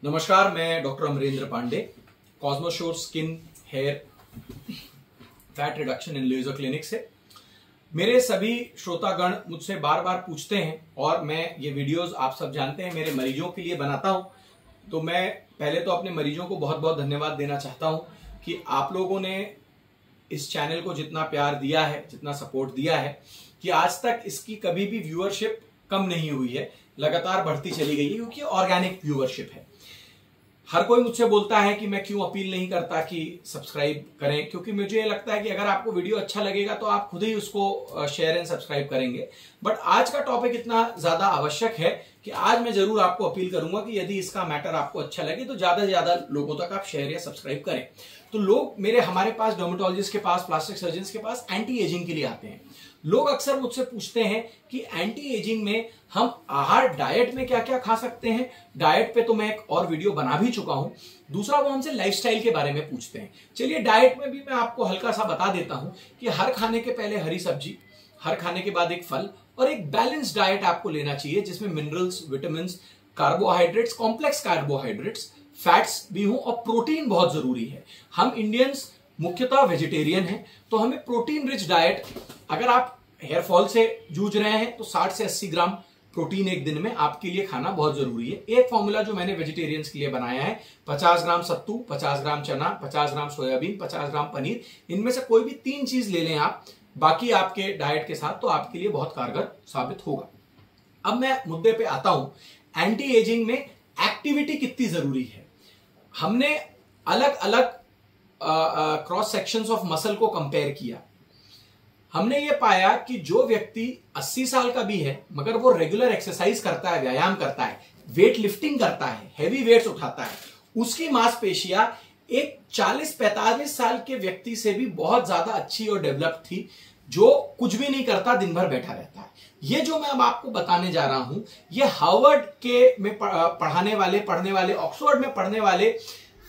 नमस्कार, मैं doctor Amarendra Pandey, Cosmosure skin hair fat reduction in laser clinic से। मेरे सभी श्रोतागण मुझसे बार बार पूछते हैं और मैं ये वीडियोस आप सब जानते हैं मेरे मरीजों के लिए बनाता हूं। तो मैं पहले तो अपने मरीजों को बहुत बहुत धन्यवाद देना चाहता हूं कि आप लोगों ने इस चैनल को जितना प्यार दिया है, जितना सपोर्ट दिया है, कि आज तक इसकी कभी भी व्यूअरशिप कम नहीं हुई है, लगातार बढ़ती चली गई है, क्योंकि ऑर्गेनिक व्यूअरशिप है। हर कोई मुझसे बोलता है कि मैं क्यों अपील नहीं करता कि सब्सक्राइब करें, क्योंकि मुझे लगता है कि अगर आपको वीडियो अच्छा लगेगा तो आप खुद ही उसको शेयर एंड सब्सक्राइब करेंगे। बट आज का टॉपिक इतना ज्यादा आवश्यक है कि आज मैं जरूर आपको अपील करूंगा कि यदि इसका मैटर आपको अच्छा लगे तो ज्यादा से ज्यादा लोगों तक आप शेयर या सब्सक्राइब करें। तो लोग हमारे पास डर्मेटोलॉजिस्ट के पास, प्लास्टिक सर्जन के पास एंटी एजिंग के लिए आते हैं। लोग अक्सर मुझसे पूछते हैं कि एंटी एजिंग में हम आहार, डाइट में क्या क्या खा सकते हैं। डाइट पे तो मैं एक और वीडियो बना भी चुका हूं। दूसरा, वो हमसे लाइफस्टाइल के बारे में पूछते हैं। चलिए, डाइट में भी मैं आपको हल्का सा बता देता हूं कि हर खाने के पहले हरी सब्जी, हर खाने के बाद एक फल और एक बैलेंस डाइट आपको लेना चाहिए, जिसमें minerals, vitamin, carbohydrates, complex carbohydrates, fats भी हों और प्रोटीन बहुत जरूरी है। हम इंडियंस मुख्यतः वेजिटेरियन हैं, तो हमें प्रोटीन रिच डाइट, अगर आप हेयर फॉल से जूझ रहे हैं तो 60 से 80 ग्राम प्रोटीन एक दिन में आपके लिए खाना बहुत जरूरी है। एक फॉर्मूला जो मैंने वेजिटेरियंस के लिए बनाया है, 50 ग्राम सत्तू, 50 ग्राम चना, 50 ग्राम सोयाबीन, 50 ग्राम पनीर, इनमें से कोई भी 3 चीज ले लें आप, बाकी आपके डाइट के साथ, तो आपके लिए बहुत कारगर साबित होगा। अब मैं मुद्दे पे आता हूं, एंटी एजिंग में एक्टिविटी कितनी जरूरी है। हमने अलग अलग क्रॉस सेक्शंस ऑफ मसल को कंपेयर किया। हमने ये पाया कि जो व्यक्ति 80 साल का भी है मगर वो रेगुलर एक्सरसाइज करता है, व्यायाम करता है, वेट लिफ्टिंग करता है, हैवी वेट्स उठाता है, उसकी मांसपेशियां एक 40-45 साल के व्यक्ति से भी बहुत ज्यादा अच्छी और डेवलप थी, जो कुछ भी नहीं करता, दिन भर बैठा रहता है। ये जो मैं अब आपको बताने जा रहा हूं, ये हार्वर्ड के में पढ़ने वाले ऑक्सफोर्ड में पढ़ने वाले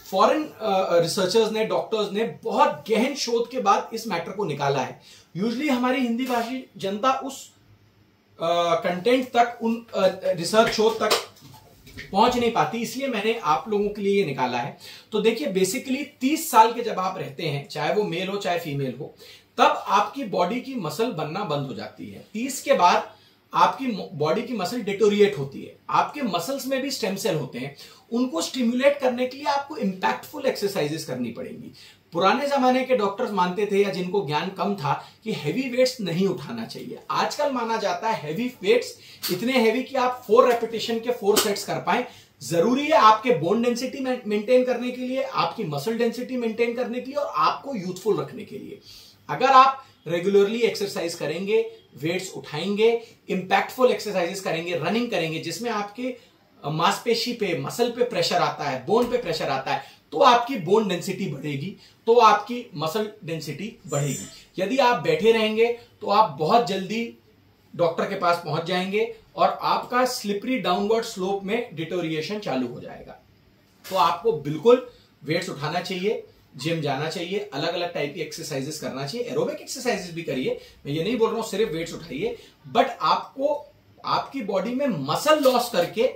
फॉरेन रिसर्चर्स ने, डॉक्टर्स ने बहुत गहन शोध के बाद इस मैटर को निकाला है। यूजुअली हमारी हिंदी भाषी जनता उस कंटेंट तक, उन रिसर्च शोध तक पहुंच नहीं पाती, इसलिए मैंने आप लोगों के लिए ये निकाला है। तो देखिए, बेसिकली 30 साल के जब आप रहते हैं, चाहे वो मेल हो चाहे फीमेल हो, तब आपकी बॉडी की मसल बनना बंद हो जाती है। 30 के बाद आपकी बॉडी की मसल डिटोरिएट होती है। आपके मसल्स में भी स्टेम सेल होते हैं, उनको स्टिमुलेट करने के लिए आपको इंपैक्टफुल एक्सरसाइजेस करनी पड़ेंगी। पुराने जमाने के डॉक्टर्स मानते थे, या जिनको ज्ञान कम था, कि हैवी वेट्स नहीं उठाना चाहिए। आजकल माना जाता है हैवी वेट्स इतने हैवी कि आप 4 रेपिटेशन के 4 सेट्स कर पाए। जरूरी है आपके बोन डेंसिटी मेंटेन करने के लिए, आपकी मसल डेंसिटी मेंटेन करने के लिए और आपको यूथफुल रखने के लिए। अगर आप रेगुलरली एक्सरसाइज करेंगे, वेट्स उठाएंगे, इंपैक्टफुल एक्सरसाइजेस करेंगे, रनिंग करेंगे, जिसमें आपके मांसपेशी पे, मसल पे प्रेशर आता है, बोन पे प्रेशर आता है, तो आपकी बोन डेंसिटी बढ़ेगी, तो आपकी मसल डेंसिटी बढ़ेगी। यदि आप बैठे रहेंगे तो आप बहुत जल्दी डॉक्टर के पास पहुंच जाएंगे और आपका स्लिपरी डाउनवर्ड स्लोप में डिटोरिएशन चालू हो जाएगा। तो आपको बिल्कुल वेट्स उठाना चाहिए, जिम जाना चाहिए, अलग अलग टाइप की एक्सरसाइजेस करना चाहिए, एरोबिक एक्सरसाइजेस भी करिए। मैं ये नहीं बोल रहा हूं सिर्फ वेट्स उठाइए, बट आपको आपकी बॉडी में मसल लॉस करके,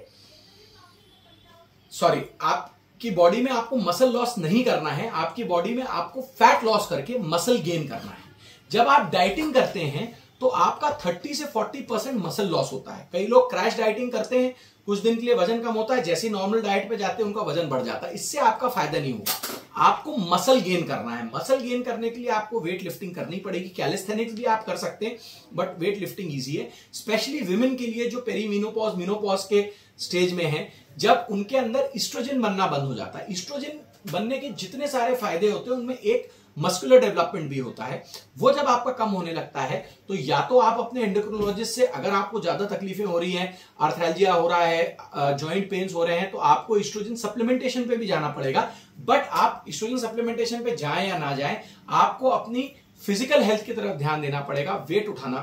आपकी बॉडी में आपको मसल लॉस नहीं करना है, आपकी बॉडी में आपको फैट लॉस करके मसल गेन करना है। जब आप डाइटिंग करते हैं तो आपका 30 से 40% मसल लॉस होता है। कई लोग क्रैश डाइटिंग करते हैं, कुछ दिन के लिए वजन कम होता है, जैसे ही नॉर्मल डाइट पे जाते हैं उनका वजन बढ़ जाता है। इससे आपका फायदा नहीं होगा। आपको मसल गेन करना है। मसल गेन करने के लिए आपको वेट लिफ्टिंग करनी पड़ेगी। कैलिस्थेनिक्स भी आप कर सकते हैं, बट वेट लिफ्टिंग ईजी है, स्पेशली विमेन के लिए जो पेरीमीनोपॉज, मिनोपॉज के स्टेज में है, जब उनके अंदर इस्ट्रोजन बनना बंद हो जाता है। इस्ट्रोजन बनने के जितने सारे फायदे होते हैं, उनमें एक मस्कुलर डेवलपमेंट भी होता है। वो जब आपका कम होने लगता है तो या तो आप अपने एंडोक्रिनोलॉजिस्ट से, अगर आपको ज्यादा तकलीफें हो रही हैं, आर्थ्राल्जिया हो रहा है, जॉइंट पेन्स हो रहे हैं, तो आपको इस्ट्रोजन सप्लीमेंटेशन पे भी जाना पड़ेगा। बट आप इस्ट्रोजन सप्लीमेंटेशन पे जाएं या ना जाएं, आपको अपनी फिजिकल हेल्थ की तरफ ध्यान देना पड़ेगा, वेट उठाना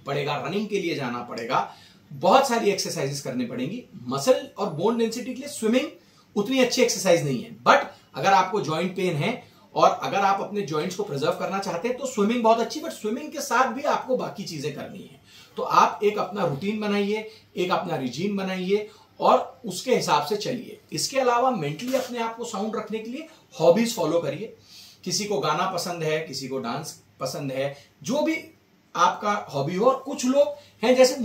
पड़ेगा, रनिंग के लिए जाना पड़ेगा, बहुत सारी एक्सरसाइजेस करनी पड़ेंगी। मसल और बोन डेंसिटी के लिए स्विमिंग उतनी अच्छी एक्सरसाइज नहीं है, बट अगर आपको जॉइंट पेन है और अगर आप अपने जॉइंट्स को प्रिजर्व करना चाहते हैं तो स्विमिंग बहुत अच्छी, बट स्विमिंग के साथ भी आपको बाकी चीजें करनी है। तो आप एक अपना रूटीन बनाइए, एक अपना रिजीम बनाइए और उसके हिसाब से चलिए। इसके अलावा मेंटली अपने आप को साउंड रखने के लिए हॉबीज फॉलो करिए। किसी को गाना पसंद है, किसी को डांस पसंद है, जो भी आपका हॉबी हो। और कुछ लोग हैं जैसे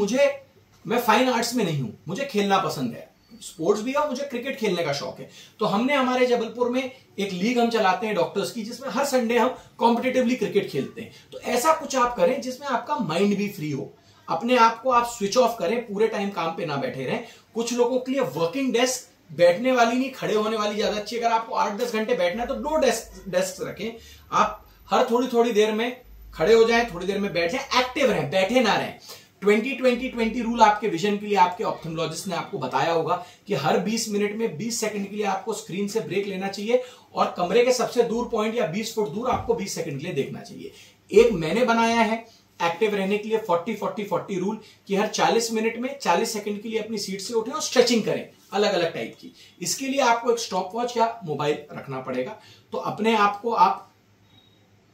मैं फाइन आर्ट्स में नहीं हूं, मुझे खेलना पसंद है, स्पोर्ट्स भी है, मुझे क्रिकेट खेलने का शौक है। तो हमने हमारे जबलपुर में एक लीग हम चलाते हैं डॉक्टर्स की, जिसमें हर संडे हम कॉम्पिटिटिवली क्रिकेट खेलते हैं। तो ऐसा कुछ आप करें जिसमें आपका माइंड भी फ्री हो, अपने आप को आप स्विच ऑफ करें, पूरे टाइम काम पे ना बैठे रहें। कुछ लोगों के लिए वर्किंग डेस्क बैठने वाली नहीं, खड़े होने वाली ज्यादा अच्छी। अगर आपको 8-10 घंटे बैठना है तो 2 डेस्क रखें। आप हर थोड़ी देर में खड़े हो जाएं, थोड़ी देर में बैठ जाएं, एक्टिव रहें, बैठे ना रहें। 20-20-20 रूल आपके विजन के लिए आपके ऑप्थेल्मोलॉजिस्ट ने आपको बताया होगा कि हर 20 मिनट में 20 सेकंड के लिए आपको स्क्रीन से ब्रेक लेना चाहिए और कमरे के सबसे दूर पॉइंट या 20 फुट दूर आपको 20 सेकंड के लिए देखना चाहिए। एक मैंने बनाया है एक्टिव रहने के लिए 40-40-40 रूल, कि हर 40 मिनट में 40 सेकंड के लिए अपनी सीट से उठें और स्ट्रेचिंग करें अलग अलग टाइप की। इसके लिए आपको एक स्टॉप वॉच या मोबाइल रखना पड़ेगा। तो अपने आप को आप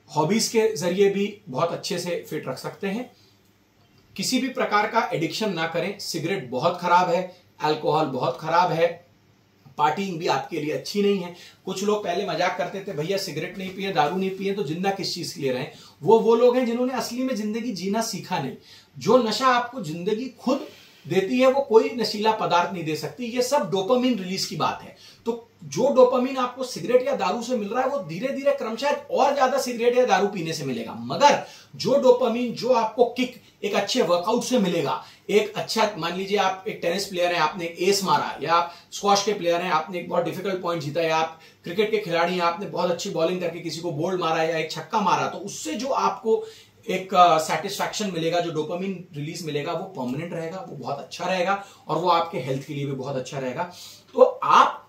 हॉबीज के जरिए भी बहुत अच्छे से फिट रख सकते हैं। किसी भी प्रकार का एडिक्शन ना करें। सिगरेट बहुत खराब है, अल्कोहल बहुत खराब है, पार्टिंग भी आपके लिए अच्छी नहीं है। कुछ लोग पहले मजाक करते थे, भैया सिगरेट नहीं पिए, दारू नहीं पिए तो जिंदा किस चीज के लिए रहें। वो लोग हैं जिन्होंने असली में जिंदगी जीना सीखा नहीं। जो नशा आपको जिंदगी खुद देती है वो कोई नशीला पदार्थ नहीं दे सकती। ये सब डोपामिन रिलीज की बात है। तो जो डोपामिन आपको सिगरेट या दारू से मिल रहा है वो धीरे धीरे क्रमशः और ज्यादा सिगरेट या दारू पीने से मिलेगा। मगर जो डोपामिन जो आपको किक एक अच्छे वर्कआउट से मिलेगा, एक अच्छा, मान लीजिए आप एक टेनिस प्लेयर हैं, आपने एक एस मारा, या आप स्क्वॉश के प्लेयर हैं, आपने एक बहुत डिफिकल्ट पॉइंट जीता, या आप क्रिकेट के खिलाड़ी हैं, आपने बहुत अच्छी बॉलिंग करके किसी को बोल्ड मारा या एक छक्का मारा, तो उससे जो आपको एक सेटिस्फैक्शन मिलेगा, जो डोपामिन रिलीज मिलेगा, वो परमानेंट रहेगा, वो बहुत अच्छा रहेगा और वो आपके हेल्थ के लिए भी बहुत अच्छा रहेगा। तो आप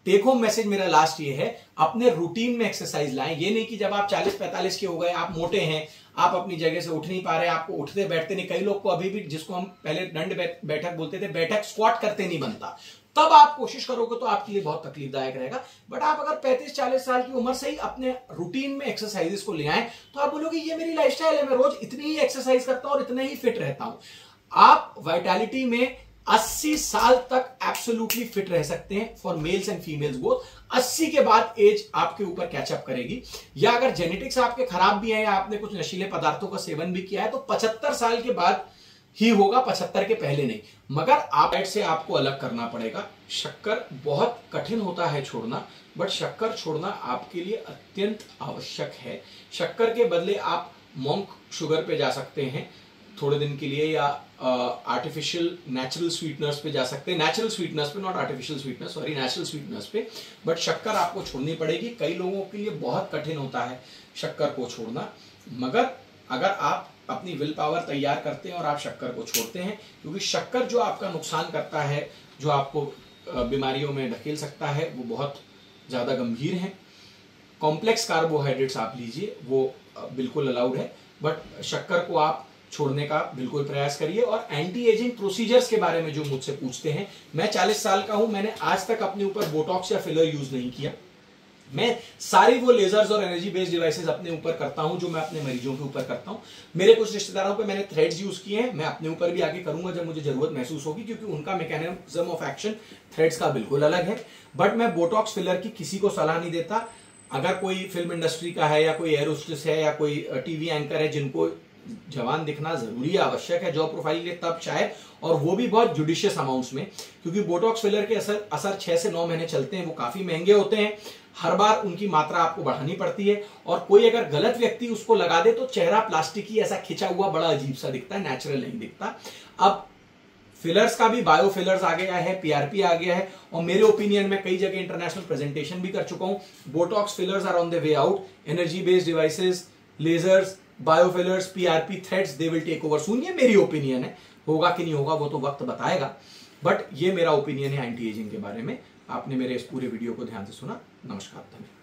टेक होम मैसेज मेरा लास्ट ये है, अपने रूटीन में एक्सरसाइज लाएं। ये नहीं कि जब आप 40-45 के हो गए, आप मोटे हैं, आप अपनी जगह से उठ नहीं पा रहे, आपको उठते बैठते नहीं, कई लोग को अभी भी, जिसको हम पहले दंड बैठक बोलते थे, बैठक स्क्वाट करते नहीं बनता, तब आप कोशिश करोगे तो आपके लिए बहुत तकलीफदायक रहेगा। बट आप अगर 35-40 साल की उम्र से ही अपने रूटीन में एक्सरसाइजेस को ले आए तो आप बोलोगे ये मेरी लाइफस्टाइल है, मैं रोज इतनी ही एक्सरसाइज करता हूं और इतने ही फिट रहता हूं। आप वाइटैलिटी में 80 साल तक एब्सोल्युटली फिट रह सकते हैं, for mails and females both. 80 के बाद एज आपके ऊपर कैचअप करेगी। या अगर जेनेटिक्स आपके खराब भी है या आपने कुछ नशीले पदार्थों का सेवन भी किया है तो 75 साल के बाद ही होगा, 75 के पहले नहीं। मगर आप डाइट से आपको अलग करना पड़ेगा। शक्कर बहुत कठिन होता है छोड़ना, बट शक्कर छोड़ना आपके लिए अत्यंत आवश्यक है। शक्कर के बदले आप मॉन्क शुगर पे जा सकते हैं थोड़े दिन के लिए, या आर्टिफिशियल नेचुरल स्वीटनर्स पे जा सकते हैं, नेचुरल स्वीटनर्स पे, not artificial sweeteners, sorry, natural sweeteners पे। बट शक्कर आपको छोड़नी पड़ेगी। कई लोगों के लिए बहुत कठिन होता है शक्कर को छोड़ना, मगर अगर आप अपनी विल पावर तैयार करते हैं और आप शक्कर को छोड़ते हैं, क्योंकि शक्कर जो आपका नुकसान करता है, जो आपको बीमारियों में ढकेल सकता है, वो बहुत ज्यादा गंभीर है। कॉम्प्लेक्स कार्बोहाइड्रेट्स आप लीजिए, वो बिल्कुल अलाउड है, बट शक्कर को आप छोड़ने का बिल्कुल प्रयास करिए। और एंटी एजिंग प्रोसीजर्स के बारे में जो मुझसे पूछते हैं, मैं 40 साल का हूं, मैंने आज तक अपने ऊपर बोटॉक्स या फिलर यूज नहीं किया। मैं सारी वो लेजर्स और एनर्जी बेस्ड डिवाइसेस अपने ऊपर करता हूं जो मैं अपने मरीजों के ऊपर करता हूं। मेरे कुछ रिश्तेदारों पे मैंने थ्रेड्स यूज किए हैं, मैं अपने ऊपर भी आगे करूंगा जब मुझे जरूरत महसूस होगी, क्योंकि उनका मैकेनिज्म ऑफ एक्शन थ्रेड्स का बिल्कुल अलग है। बट मैं बोटॉक्स फिलर की किसी को सलाह नहीं देता। अगर कोई फिल्म इंडस्ट्री का है, या कोई एयर होस्टेस है, या कोई टीवी एंकर है जिनको जवान दिखना जरूरी आवश्यक है जॉब प्रोफाइल के, तब शायद, और वो भी बहुत जुडिशियस अमाउंट्स में, क्योंकि बोटॉक्स फिलर के असर 6 से 9 महीने चलते हैं, वो काफी महंगे होते हैं, हर बार उनकी मात्रा आपको बढ़ानी पड़ती है, और कोई अगर गलत व्यक्ति उसको लगा दे तो चेहरा प्लास्टिक ही ऐसा खिंचा हुआ बड़ा अजीब सा दिखता है, नेचुरल नहीं दिखता। अब फिलर्स का भी बायो फिलर्स आ गया है, पीआरपी आ गया है, और मेरे ओपिनियन में कई जगह इंटरनेशनल प्रेजेंटेशन भी कर चुका हूं। Botox fillers are on the way out. Energy based devices, lasers, biofillers, PRP threads, they will take over soon. ये मेरी ओपिनियन है, होगा कि नहीं होगा वो तो वक्त बताएगा, बट ये मेरा ओपिनियन है एंटी एजिंग के बारे में। आपने मेरे इस पूरे वीडियो को ध्यान से सुना। नमस्कार, धन्यवाद।